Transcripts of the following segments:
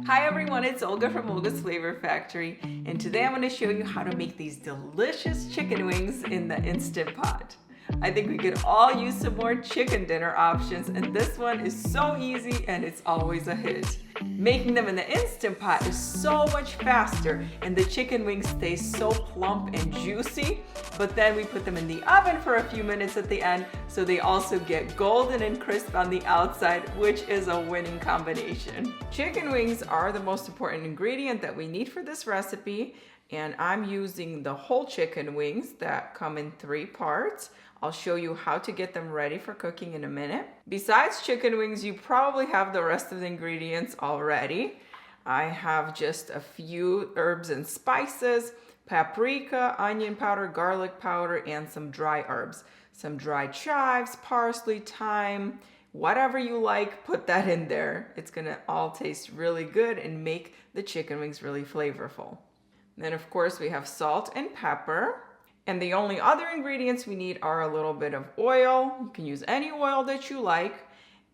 Hi everyone, it's Olga from Olga's Flavor Factory, and today I'm going to show you how to make these delicious chicken wings in the Instant Pot. I think we could all use some more chicken dinner options, and this one is so easy and it's always a hit. Making them in the Instant Pot is so much faster, and the chicken wings stay so plump and juicy, but then we put them in the oven for a few minutes at the end so they also get golden and crisp on the outside, which is a winning combination. Chicken wings are the most important ingredient that we need for this recipe, and I'm using the whole chicken wings that come in 3 parts. I'll show you how to get them ready for cooking in a minute. Besides chicken wings, you probably have the rest of the ingredients already. I have just a few herbs and spices, paprika, onion powder, garlic powder, and some dry herbs. Some dried chives, parsley, thyme, whatever you like, put that in there. It's gonna all taste really good and make the chicken wings really flavorful. Then of course we have salt and pepper. And the only other ingredients we need are a little bit of oil. You can use any oil that you like,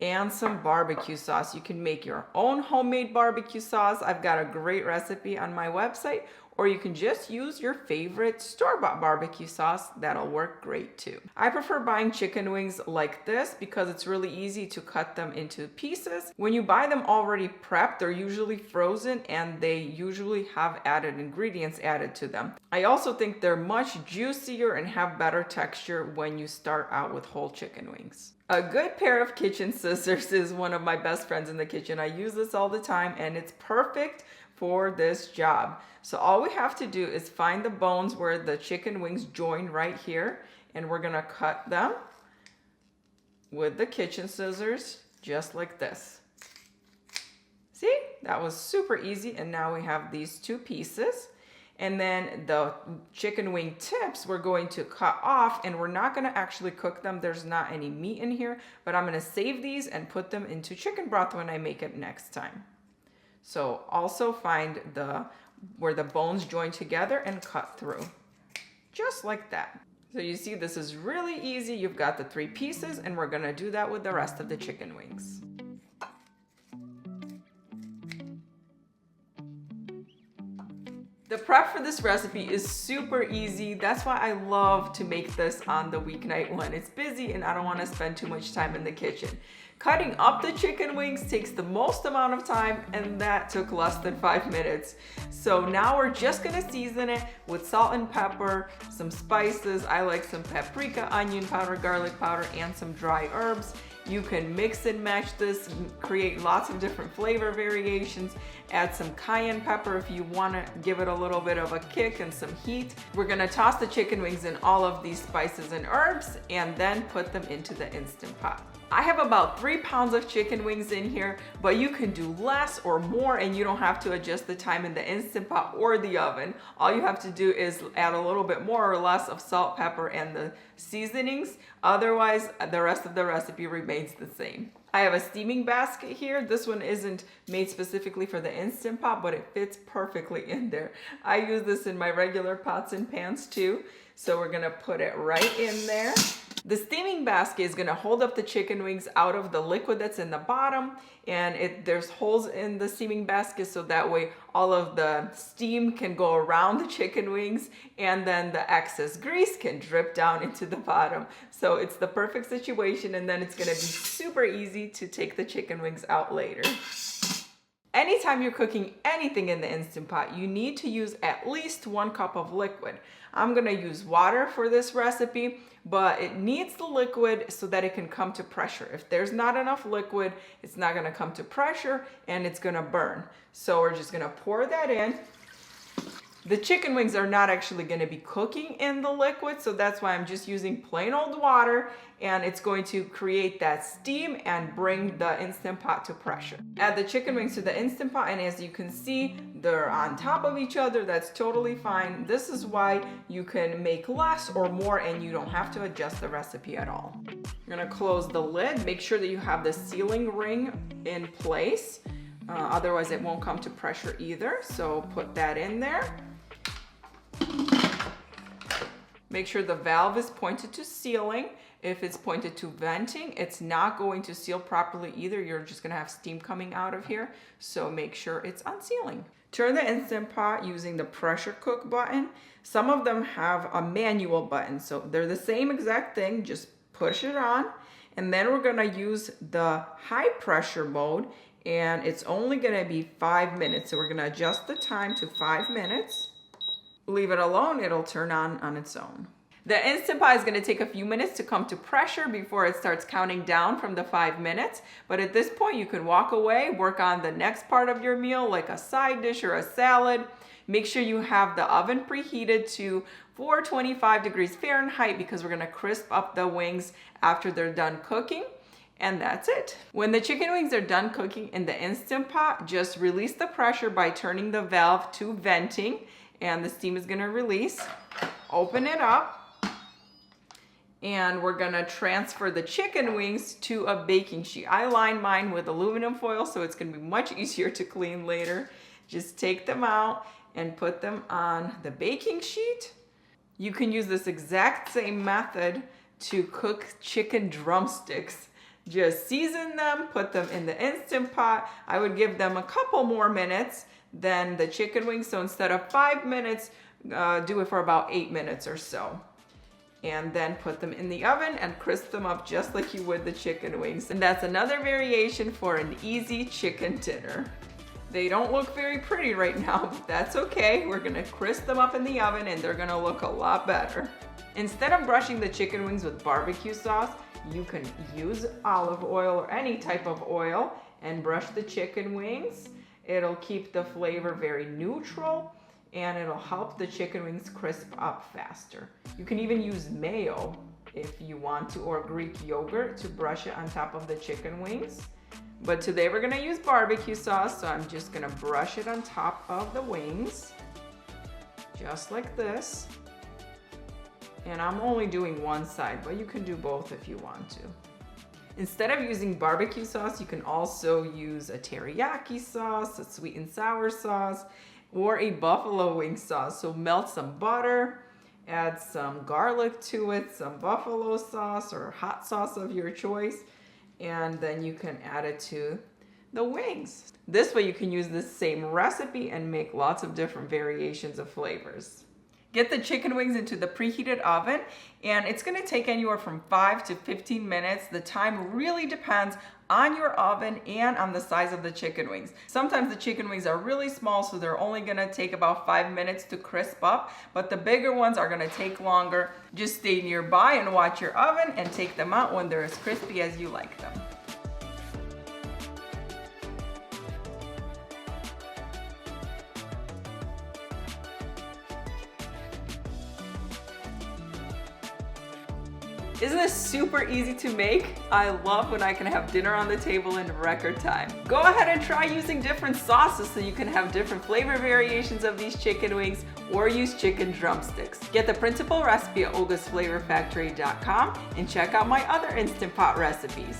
and some barbecue sauce. You can make your own homemade barbecue sauce. I've got a great recipe on my website, or you can just use your favorite store-bought barbecue sauce. That'll work great too. I prefer buying chicken wings like this because it's really easy to cut them into pieces. When you buy them already prepped, they're usually frozen and they usually have added ingredients added to them. I also think they're much juicier and have better texture when you start out with whole chicken wings. A good pair of kitchen scissors is one of my best friends in the kitchen. I use this all the time and it's perfect for this job. So all we have to do is find the bones where the chicken wings join right here, and we're gonna cut them with the kitchen scissors just like this. See, that was super easy, and now we have these 2 pieces. And then the chicken wing tips we're going to cut off, and we're not gonna actually cook them. There's not any meat in here, but I'm gonna save these and put them into chicken broth when I make it next time. So also find where the bones join together and cut through, just like that. So you see, this is really easy. You've got the 3 pieces, and we're gonna do that with the rest of the chicken wings. The prep for this recipe is super easy. That's why I love to make this on the weeknight when it's busy and I don't want to spend too much time in the kitchen. Cutting up the chicken wings takes the most amount of time, and that took less than 5 minutes. So now we're just gonna season it with salt and pepper, some spices. I like some paprika, onion powder, garlic powder, and some dry herbs. You can mix and match this, create lots of different flavor variations. Add some cayenne pepper if you want to give it a little bit of a kick and some heat. We're going to toss the chicken wings in all of these spices and herbs and then put them into the Instant Pot. I have about 3 pounds of chicken wings in here, but you can do less or more, and you don't have to adjust the time in the Instant Pot or the oven. All you have to do is add a little bit more or less of salt, pepper, and the seasonings. Otherwise, the rest of the recipe remains the same. I have a steaming basket here. This one isn't made specifically for the Instant Pot, but it fits perfectly in there. I use this in my regular pots and pans too. So we're gonna put it right in there. The steaming basket is gonna hold up the chicken wings out of the liquid that's in the bottom, and there's holes in the steaming basket so that way all of the steam can go around the chicken wings, and then the excess grease can drip down into the bottom. So it's the perfect situation, and then it's gonna be super easy to take the chicken wings out later. Anytime you're cooking anything in the Instant Pot, you need to use at least 1 cup of liquid. I'm gonna use water for this recipe, but it needs the liquid so that it can come to pressure. If there's not enough liquid, it's not gonna come to pressure and it's gonna burn. So we're just gonna pour that in. The chicken wings are not actually going to be cooking in the liquid, so that's why I'm just using plain old water, and it's going to create that steam and bring the Instant Pot to pressure. Add the chicken wings to the Instant Pot, and as you can see, they're on top of each other. That's totally fine. This is why you can make less or more, and you don't have to adjust the recipe at all. You're going to close the lid. Make sure that you have the sealing ring in place. Otherwise, it won't come to pressure either, so put that in there. Make sure the valve is pointed to sealing, If it's pointed to venting, it's not going to seal properly either. You're just gonna have steam coming out of here. So make sure it's on sealing. Turn the Instant Pot using the pressure cook button. Some of them have a manual button, so they're the same exact thing, just push it on. And then we're gonna use the high pressure mode, and it's only gonna be 5 minutes. So we're gonna adjust the time to 5 minutes. Leave it alone, it'll turn on its own. The Instant Pot is going to take a few minutes to come to pressure before it starts counting down from the 5 minutes. But at this point, you can walk away, work on the next part of your meal, like a side dish or a salad. Make sure you have the oven preheated to 425 degrees Fahrenheit because we're going to crisp up the wings after they're done cooking. And that's it. When the chicken wings are done cooking in the Instant Pot, just release the pressure by turning the valve to venting, and the steam is going to release. Open it up. And we're gonna transfer the chicken wings to a baking sheet. I line mine with aluminum foil, so it's gonna be much easier to clean later. Just take them out and put them on the baking sheet. You can use this exact same method to cook chicken drumsticks. Just season them, put them in the Instant Pot. I would give them a couple more minutes than the chicken wings. So instead of 5 minutes, do it for about 8 minutes or so. And then put them in the oven and crisp them up just like you would the chicken wings. And that's another variation for an easy chicken dinner. They don't look very pretty right now, but that's okay. We're gonna crisp them up in the oven and they're gonna look a lot better. Instead of brushing the chicken wings with barbecue sauce, you can use olive oil or any type of oil and brush the chicken wings. It'll keep the flavor very neutral, and it'll help the chicken wings crisp up faster. You can even use mayo if you want to, or Greek yogurt to brush it on top of the chicken wings. But today we're gonna use barbecue sauce, so I'm just gonna brush it on top of the wings, just like this. And I'm only doing one side, but you can do both if you want to. Instead of using barbecue sauce, you can also use a teriyaki sauce, a sweet and sour sauce, or a buffalo wing sauce. So melt some butter, add some garlic to it, some buffalo sauce or hot sauce of your choice, and then you can add it to the wings. This way you can use this same recipe and make lots of different variations of flavors. Get the chicken wings into the preheated oven, and it's gonna take anywhere from 5 to 15 minutes. The time really depends on your oven and on the size of the chicken wings. Sometimes the chicken wings are really small, so they're only gonna take about 5 minutes to crisp up, but the bigger ones are gonna take longer. Just stay nearby and watch your oven and take them out when they're as crispy as you like them. Isn't this super easy to make? I love when I can have dinner on the table in record time. Go ahead and try using different sauces so you can have different flavor variations of these chicken wings, or use chicken drumsticks. Get the printable recipe at olgasflavorfactory.com and check out my other Instant Pot recipes.